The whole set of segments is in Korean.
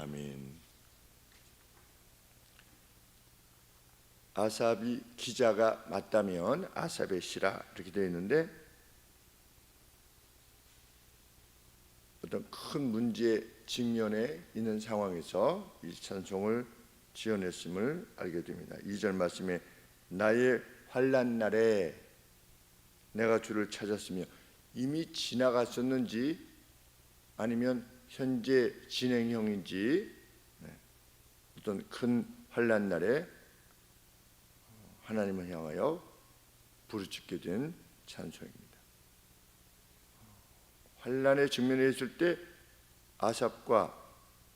아멘. 아삽이 기자가 맞다면 아삽의 시라 이렇게 되어 있는데, 어떤 큰 문제 직면에 있는 상황에서 이 찬송을 지어냈음을 알게 됩니다. 2절 말씀에 나의 환난 날에 내가 주를 찾았으며, 이미 지나갔었는지 아니면 현재 진행형인지 어떤 큰 환난 날에 하나님을 향하여 부르짖게 된 찬송입니다. 환난에 직면해 있을 때 아삽과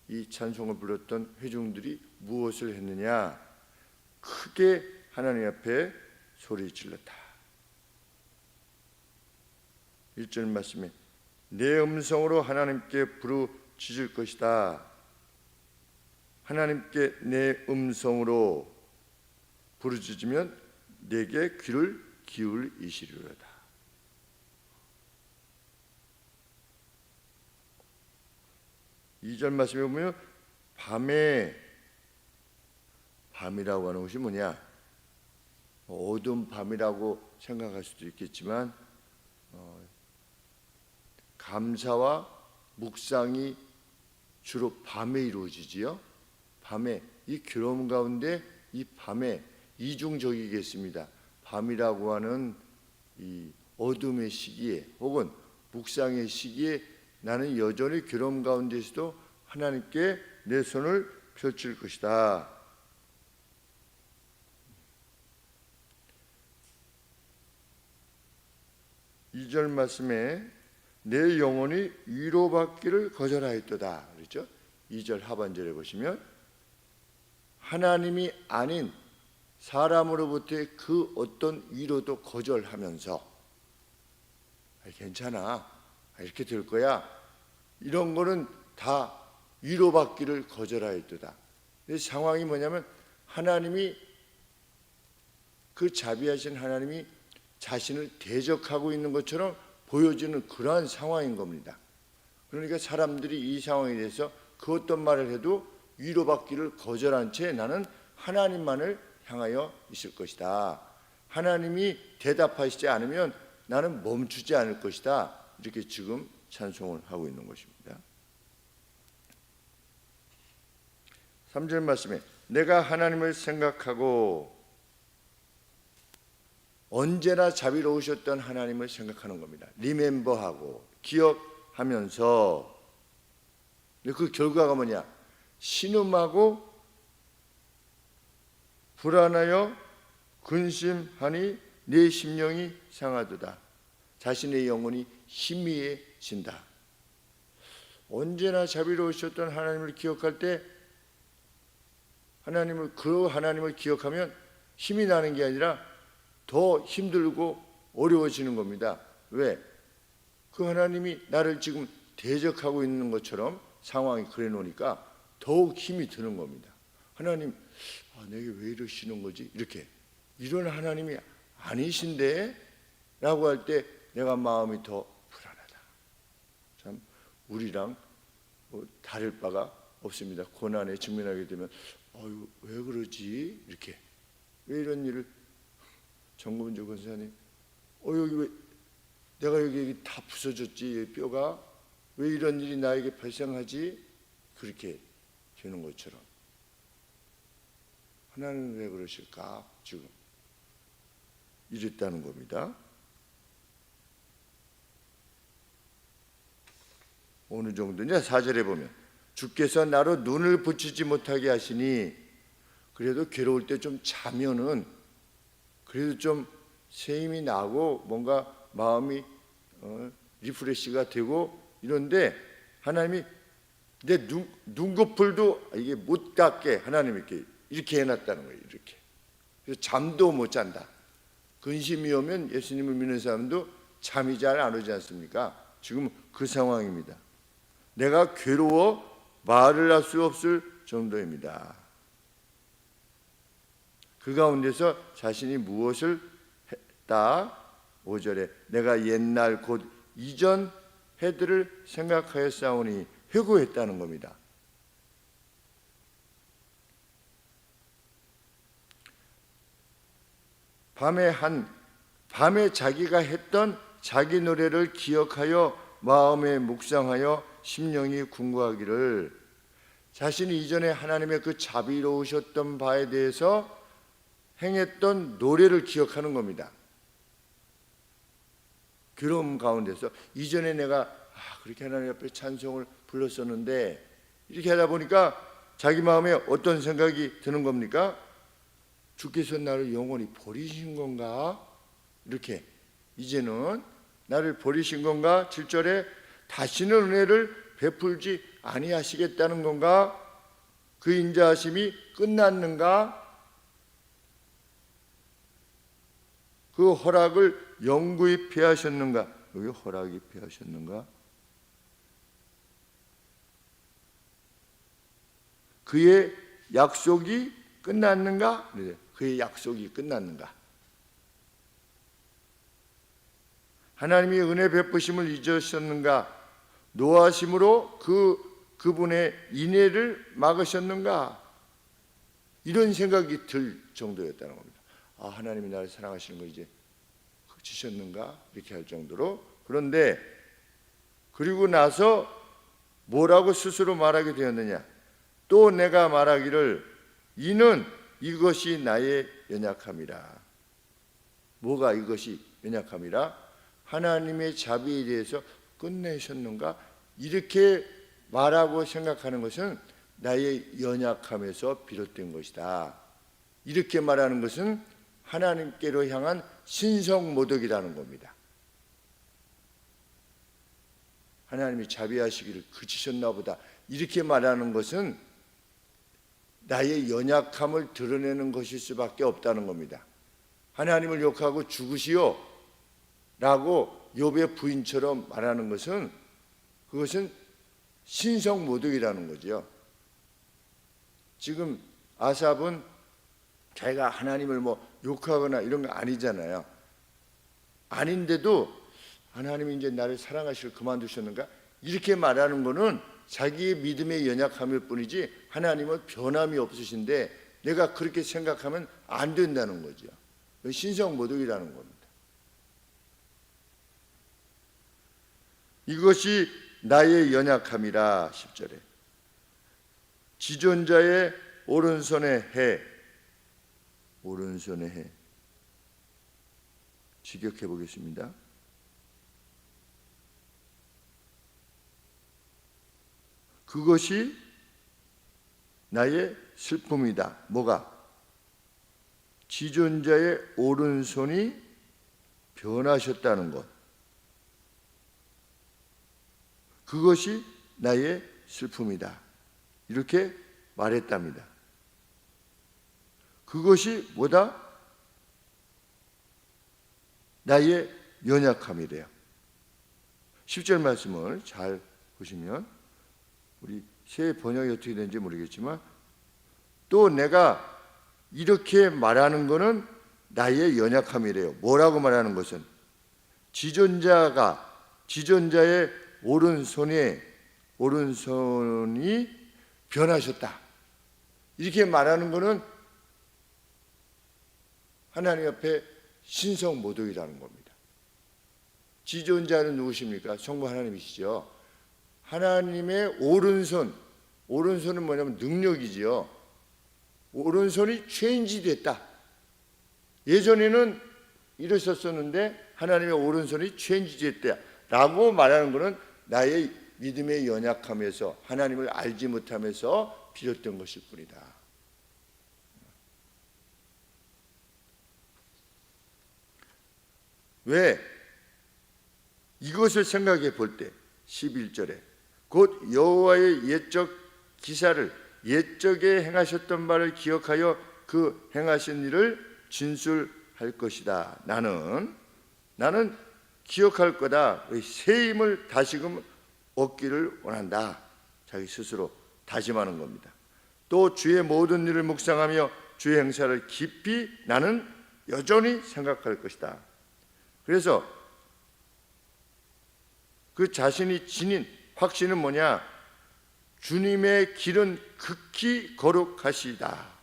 이 찬송을 불렀던 회중들이 무엇을 했느냐? 크게 하나님 앞에 소리 질렀다. 1절 말씀에 내 음성으로 하나님께 부르짖을 것이다. 하나님께 내 음성으로 부르짖으면 내게 귀를 기울이시리로다. 이 절 말씀에 보면 밤이라고 하는 것이 뭐냐? 어두운 밤이라고 생각할 수도 있겠지만 감사와 묵상이 주로 밤에 이루어지지요. 밤에, 이 괴로움 가운데 이 밤에 이중적이겠습니다. 밤이라고 하는 이 어둠의 시기에 혹은 묵상의 시기에 나는 여전히 괴로움 가운데서도 하나님께 내 손을 펼칠 것이다. 이 절 말씀에 내 영혼이 위로받기를 거절하였도다 그렇죠? 2절 하반절에 보시면 하나님이 아닌 사람으로부터의 그 어떤 위로도 거절하면서 괜찮아, 이렇게 될 거야, 이런 거는 다 위로받기를 거절하였도다. 이 상황이 뭐냐면 하나님이, 그 자비하신 하나님이 자신을 대적하고 있는 것처럼 보여지는 그러한 상황인 겁니다. 그러니까 사람들이 이 상황에 대해서 그 어떤 말을 해도 위로받기를 거절한 채 나는 하나님만을 향하여 있을 것이다. 하나님이 대답하시지 않으면 나는 멈추지 않을 것이다. 이렇게 지금 찬송을 하고 있는 것입니다. 3절 말씀에 내가 하나님을 생각하고, 언제나 자비로우셨던 하나님을 생각하는 겁니다. 리멤버하고 기억하면서, 그 결과가 뭐냐? 신음하고 불안하여 근심하니 내 심령이 상하도다. 자신의 영혼이 희미해진다. 언제나 자비로우셨던 하나님을 기억할 때 그 하나님을 기억하면 힘이 나는 게 아니라 더 힘들고 어려워지는 겁니다. 왜? 그 하나님이 나를 지금 대적하고 있는 것처럼 상황이 그래 놓으니까 더욱 힘이 드는 겁니다. 하나님, 내게 왜 이러시는 거지? 이런 하나님이 아니신데? 라고 할 때 내가 마음이 더 불안하다. 참 우리랑 다를 바가 없습니다. 고난에 직면하게 되면 왜 그러지? 왜 이런 일을, 정금주 권사님, 여기 왜 내가 여기 다 부서졌지, 뼈가 왜 이런 일이 나에게 발생하지? 그렇게 되는 것처럼 하나님은 왜 그러실까? 지금 이랬다는 겁니다. 어느 정도냐? 4절에 보면 주께서 나로 눈을 붙이지 못하게 하시니, 그래도 괴로울 때 좀 자면은 그래도 좀 새 힘이 나고 뭔가 마음이 리프레시가 되고 이런데, 하나님이 내 눈꺼풀도 이게 못 닿게 하나님이 이렇게 해놨다는 거예요. 그래서 잠도 못 잔다. 근심이 오면 예수님을 믿는 사람도 잠이 잘 안 오지 않습니까? 지금 그 상황입니다. 내가 괴로워 말을 할 수 없을 정도입니다. 그 가운데서 자신이 무엇을 했다? 5절에 내가 옛날 곧 이전 해들을 생각하였사오니, 회고했다는 겁니다. 밤에 자기가 했던 자기 노래를 기억하여 마음에 묵상하여 심령이 궁구하기를, 자신이 이전에 하나님의 그 자비로우셨던 바에 대해서 행했던 노래를 기억하는 겁니다. 괴로움 가운데서 이전에 내가 그렇게 하나님 앞에 찬송을 불렀었는데, 이렇게 하다 보니까 자기 마음에 어떤 생각이 드는 겁니까? 주께서 나를 영원히 버리신 건가? 이렇게, 이제는 나를 버리신 건가? 7절에 다시는 은혜를 베풀지 아니하시겠다는 건가? 그 인자하심이 끝났는가? 그 허락을 영구히 피하셨는가? 여기 허락이 피하셨는가? 그의 약속이 끝났는가? 그의 약속이 끝났는가? 하나님이 은혜 베푸심을 잊으셨는가? 노하심으로 그분의 인애를 막으셨는가? 이런 생각이 들 정도였다는 겁니다. 하나님이 나를 사랑하시는 걸 이제 그치셨는가? 이렇게 할 정도로. 그런데 그리고 나서 뭐라고 스스로 말하게 되었느냐? 또 내가 말하기를 이는 이것이 나의 연약함이라. 뭐가 이것이 연약함이라? 하나님의 자비에 대해서 끝내셨는가? 이렇게 말하고 생각하는 것은 나의 연약함에서 비롯된 것이다. 이렇게 말하는 것은 하나님께로 향한 신성모독이라는 겁니다. 하나님이 자비하시기를 그치셨나 보다, 이렇게 말하는 것은 나의 연약함을 드러내는 것일 수밖에 없다는 겁니다. 하나님을 욕하고 죽으시오 라고 욥의 부인처럼 말하는 것은, 그것은 신성모독이라는 거죠. 지금 아삽은 자기가 하나님을 욕하거나 이런 거 아니잖아요. 아닌데도 하나님이 이제 나를 사랑하시를 그만두셨는가? 이렇게 말하는 거는 자기의 믿음의 연약함일 뿐이지 하나님은 변함이 없으신데 내가 그렇게 생각하면 안 된다는 거죠. 신성모독이라는 겁니다. 이것이 나의 연약함이라. 10절에 지존자의 오른손에 해, 오른손에 해. 직역해 보겠습니다. 그것이 나의 슬픔이다. 뭐가? 지존자의 오른손이 변하셨다는 것. 그것이 나의 슬픔이다. 이렇게 말했답니다. 그것이 뭐다? 나의 연약함이래요. 10절 말씀을 잘 보시면, 우리 새 번역이 어떻게 되는지 모르겠지만, 또 내가 이렇게 말하는 것은 나의 연약함이래요. 뭐라고 말하는 것은? 지존자의 오른손이 변하셨다. 이렇게 말하는 것은 하나님 앞에 신성모독이라는 겁니다. 지존자는 누구십니까? 성부 하나님이시죠. 하나님의 오른손은 뭐냐면 능력이지요. 오른손이 체인지 됐다. 예전에는 이랬었었는데 하나님의 오른손이 체인지 됐다 라고 말하는 것은 나의 믿음의 연약함에서, 하나님을 알지 못함에서 비롯된 것일 뿐이다. 왜? 이것을 생각해 볼 때 11절에 곧 여호와의 옛적 기사를, 옛적에 행하셨던 바를 기억하여 그 행하신 일을 진술할 것이다. 나는 기억할 거다. 새 힘을 다시금 얻기를 원한다. 자기 스스로 다짐하는 겁니다. 또 주의 모든 일을 묵상하며 주의 행사를 깊이 나는 여전히 생각할 것이다. 그래서 그 자신이 지닌 확신은 뭐냐? 주님의 길은 극히 거룩하시다.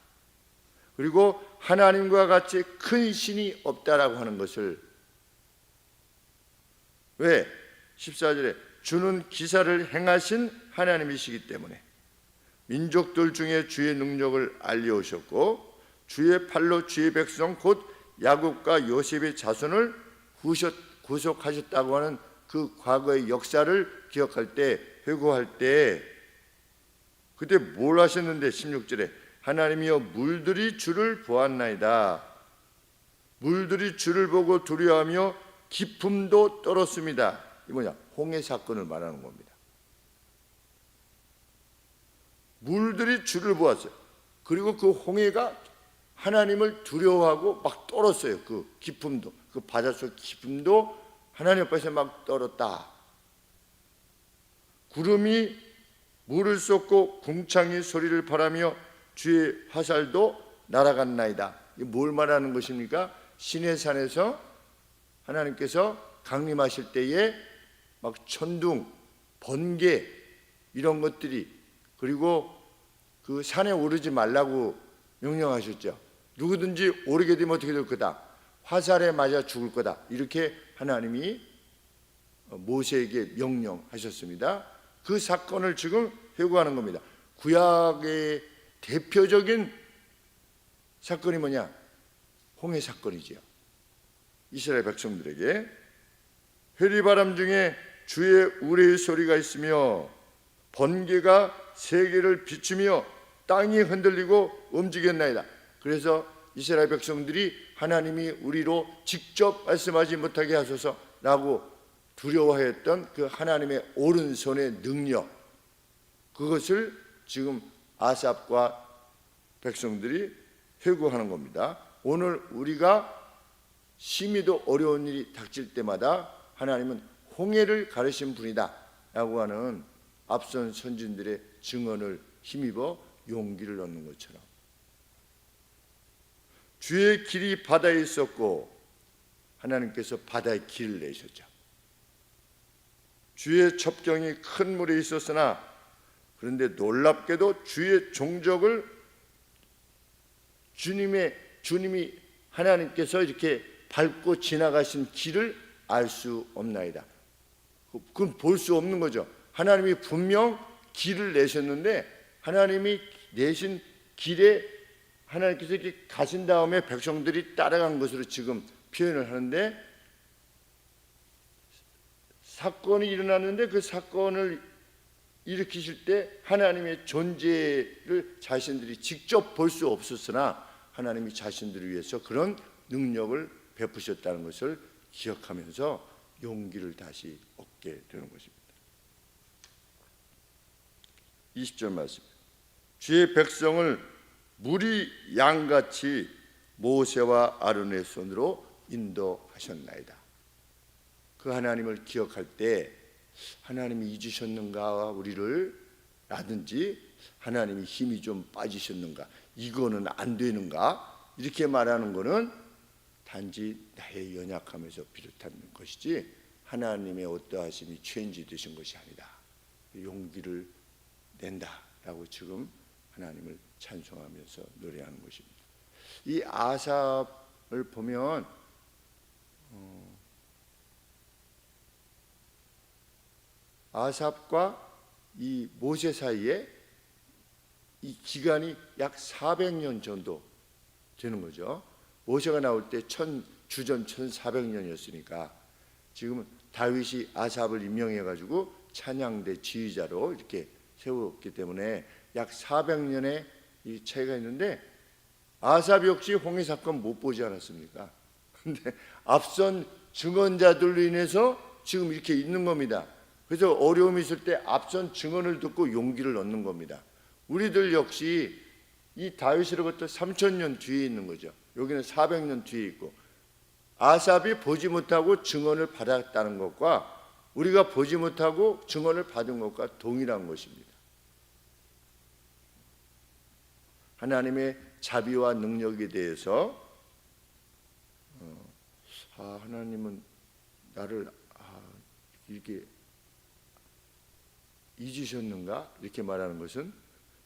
그리고 하나님과 같이 큰 신이 없다라고 하는 것을, 왜? 14절에 주는 기사를 행하신 하나님이시기 때문에 민족들 중에 주의 능력을 알려오셨고 주의 팔로 주의 백성 곧 야곱과 요셉의 자손을 구속하셨다고 하는 그 과거의 역사를 기억할 때, 회고할 때 그때 뭘 하셨는데 16절에 하나님이여 물들이 주를 보았나이다. 물들이 주를 보고 두려워하며 기품도 떨었습니다. 이 뭐냐? 홍해 사건을 말하는 겁니다. 물들이 주를 보았어요. 그리고 그 홍해가 하나님을 두려워하고 막 떨었어요. 그 기품도, 그 바닷속 기품도 하나님 앞에서 막 떨었다. 구름이 물을 쏟고 궁창이 소리를 바라며 주의 화살도 날아갔나이다. 이게 뭘 말하는 것입니까? 시내산에서 하나님께서 강림하실 때에 막 천둥, 번개 이런 것들이, 그리고 그 산에 오르지 말라고 명령하셨죠. 누구든지 오르게 되면 어떻게 될 거다? 화살에 맞아 죽을 거다. 이렇게 하나님이 모세에게 명령하셨습니다. 그 사건을 지금 회고하는 겁니다. 구약의 대표적인 사건이 뭐냐? 홍해 사건이지요. 이스라엘 백성들에게 회리바람 중에 주의 우레의 소리가 있으며 번개가 세계를 비추며 땅이 흔들리고 움직였나이다. 그래서 이스라엘 백성들이 하나님이 우리로 직접 말씀하지 못하게 하소서라고 두려워했던 그 하나님의 오른손의 능력, 그것을 지금 아삽과 백성들이 회고하는 겁니다. 오늘 우리가 심히도 어려운 일이 닥칠 때마다 하나님은 홍해를 가르신 분이다 라고 하는 앞선 선진들의 증언을 힘입어 용기를 얻는 것처럼, 주의 길이 바다에 있었고 하나님께서 바다에 길을 내셨죠. 주의 첩경이 큰 물에 있었으나 그런데 놀랍게도 주의 종족을 주님이 하나님께서 이렇게 밟고 지나가신 길을 알 수 없나이다. 그건 볼 수 없는 거죠. 하나님이 분명 길을 내셨는데 하나님이 내신 길에 하나님께서 이렇게 가신 다음에 백성들이 따라간 것으로 지금 표현을 하는데, 사건이 일어났는데 그 사건을 일으키실 때 하나님의 존재를 자신들이 직접 볼 수 없었으나 하나님이 자신들을 위해서 그런 능력을 베푸셨다는 것을 기억하면서 용기를 다시 얻게 되는 것입니다. 20절 말씀, 주의 백성을 물이 양같이 모세와 아론의 손으로 인도하셨나이다. 그 하나님을 기억할 때 하나님이 잊으셨는가 우리를, 라든지 하나님이 힘이 좀 빠지셨는가, 이거는 안 되는가, 이렇게 말하는 것은 단지 나의 연약함에서 비롯한 것이지 하나님의 어떠하심이 체인지 되신 것이 아니다. 용기를 낸다라고 지금 하나님을 찬송하면서 노래하는 것입니다. 이 아삽을 보면 아삽과 이 모세 사이에 이 기간이 약 400년 정도 되는 거죠. 모세가 나올 때 주전 1400년이었으니까 지금 다윗이 아삽을 임명해 가지고 찬양대 지휘자로 이렇게 세웠기 때문에 약 400년의 이 차이가 있는데, 아삽 역시 홍해 사건 못 보지 않았습니까? 근데 앞선 증언자들로 인해서 지금 이렇게 있는 겁니다. 그래서 어려움이 있을 때 앞선 증언을 듣고 용기를 얻는 겁니다. 우리들 역시 이 다윗으로부터 3000년 뒤에 있는 거죠. 여기는 400년 뒤에 있고, 아삽이 보지 못하고 증언을 받았다는 것과 우리가 보지 못하고 증언을 받은 것과 동일한 것입니다. 하나님의 자비와 능력에 대해서 하나님은 나를 이렇게 잊으셨는가 이렇게 말하는 것은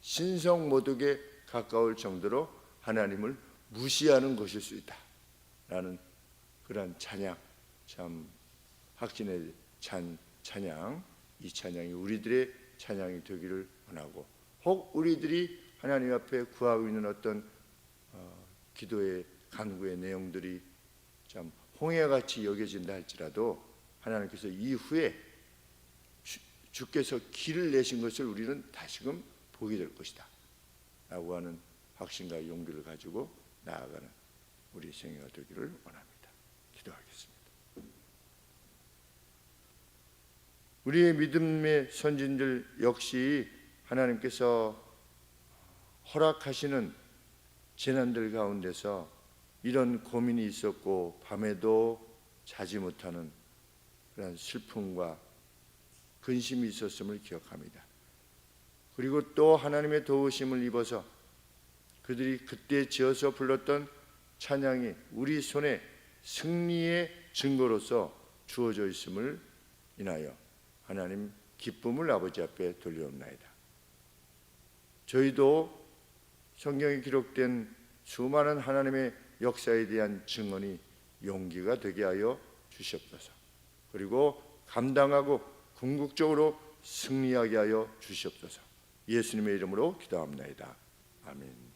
신성모독에 가까울 정도로 하나님을 무시하는 것일 수 있다 라는 그런 찬양, 참 확신의 찬양, 이 찬양이 우리들의 찬양이 되기를 원하고, 혹 우리들이 하나님 앞에 구하고 있는 어떤 기도의 간구의 내용들이 참 홍해같이 여겨진다 할지라도 하나님께서 이후에 주께서 길을 내신 것을 우리는 다시금 보게 될 것이다 라고 하는 확신과 용기를 가지고 나아가는 우리 생애가 되기를 원합니다. 기도하겠습니다. 우리의 믿음의 선진들 역시 하나님께서 허락하시는 재난들 가운데서 이런 고민이 있었고 밤에도 자지 못하는 그런 슬픔과 근심이 있었음을 기억합니다. 그리고 또 하나님의 도우심을 입어서 그들이 그때 지어서 불렀던 찬양이 우리 손에 승리의 증거로서 주어져 있음을 인하여 하나님 기쁨을 아버지 앞에 돌려옵나이다. 저희도 성경에 기록된 수많은 하나님의 역사에 대한 증언이 용기가 되게 하여 주시옵소서. 그리고 감당하고 궁극적으로 승리하게 하여 주시옵소서. 예수님의 이름으로 기도합나이다. 아멘.